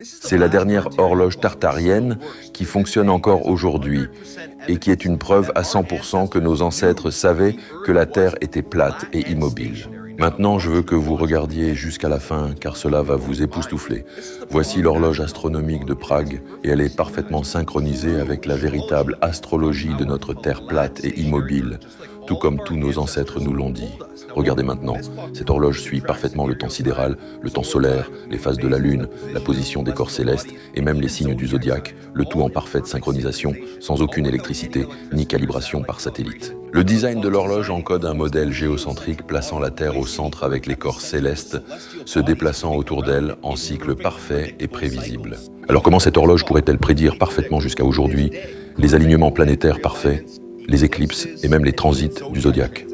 C'est la dernière horloge tartarienne qui fonctionne encore aujourd'hui et qui est une preuve à 100% que nos ancêtres savaient que la Terre était plate et immobile. Maintenant, je veux que vous regardiez jusqu'à la fin, car cela va vous époustoufler. Voici l'horloge astronomique de Prague, et elle est parfaitement synchronisée avec la véritable astrologie de notre Terre plate et immobile, tout comme tous nos ancêtres nous l'ont dit. Regardez maintenant, cette horloge suit parfaitement le temps sidéral, le temps solaire, les phases de la Lune, la position des corps célestes et même les signes du zodiaque, le tout en parfaite synchronisation, sans aucune électricité ni calibration par satellite. Le design de l'horloge encode un modèle géocentrique plaçant la Terre au centre avec les corps célestes, se déplaçant autour d'elle en cycle parfait et prévisible. Alors comment cette horloge pourrait-elle prédire parfaitement jusqu'à aujourd'hui les alignements planétaires parfaits, les éclipses et même les transits du zodiaque?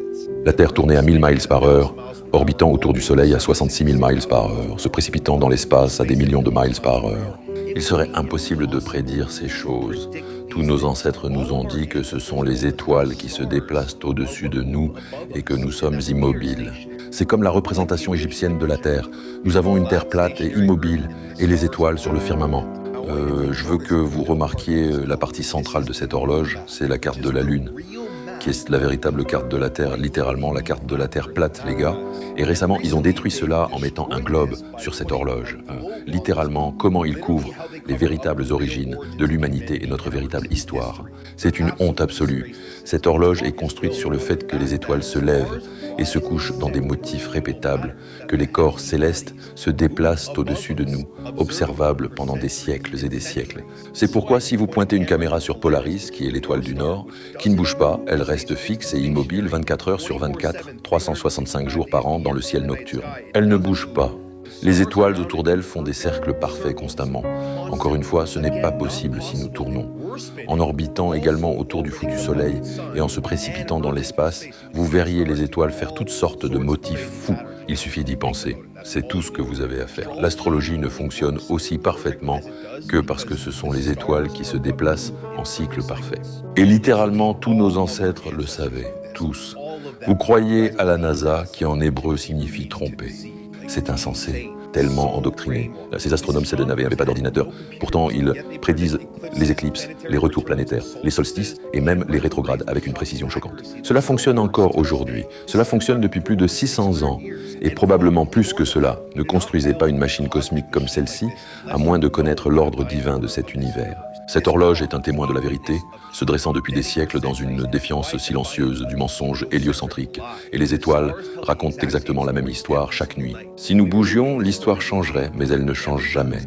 La Terre tournait à 1000 miles par heure, orbitant autour du Soleil à 66 000 miles par heure, se précipitant dans l'espace à des millions de miles par heure. Il serait impossible de prédire ces choses. Tous nos ancêtres nous ont dit que ce sont les étoiles qui se déplacent au-dessus de nous et que nous sommes immobiles. C'est comme la représentation égyptienne de la Terre. Nous avons une Terre plate et immobile et les étoiles sur le firmament. Je veux que vous remarquiez la partie centrale de cette horloge, c'est la carte de la Lune, qui est la véritable carte de la Terre, littéralement la carte de la Terre plate, les gars. Et récemment, ils ont détruit cela en mettant un globe sur cette horloge. Littéralement, comment il couvre les véritables origines de l'humanité et notre véritable histoire. C'est une honte absolue. Cette horloge est construite sur le fait que les étoiles se lèvent et se couchent dans des motifs répétables, que les corps célestes se déplacent au-dessus de nous, observables pendant des siècles et des siècles. C'est pourquoi si vous pointez une caméra sur Polaris, qui est l'étoile du Nord, qui ne bouge pas, elle reste fixe et immobile 24 heures sur 24, 365 jours par an dans le ciel nocturne. Elle ne bouge pas. Les étoiles autour d'elle font des cercles parfaits constamment. Encore une fois, ce n'est pas possible si nous tournons. En orbitant également autour du fou du Soleil et en se précipitant dans l'espace, vous verriez les étoiles faire toutes sortes de motifs fous. Il suffit d'y penser. C'est tout ce que vous avez à faire. L'astrologie ne fonctionne aussi parfaitement que parce que ce sont les étoiles qui se déplacent en cycle parfait. Et littéralement, tous nos ancêtres le savaient, tous. Vous croyez à la NASA, qui en hébreu signifie tromper. C'est insensé, tellement endoctriné. Ces astronomes n'avaient pas d'ordinateur. Pourtant, ils prédisent les éclipses, les retours planétaires, les solstices et même les rétrogrades avec une précision choquante. Cela fonctionne encore aujourd'hui. Cela fonctionne depuis plus de 600 ans. Et probablement plus que cela. Ne construisez pas une machine cosmique comme celle-ci, à moins de connaître l'ordre divin de cet univers. Cette horloge est un témoin de la vérité, se dressant depuis des siècles dans une défiance silencieuse du mensonge héliocentrique. Et les étoiles racontent exactement la même histoire chaque nuit. Si nous bougions, l'histoire changerait, mais elle ne change jamais.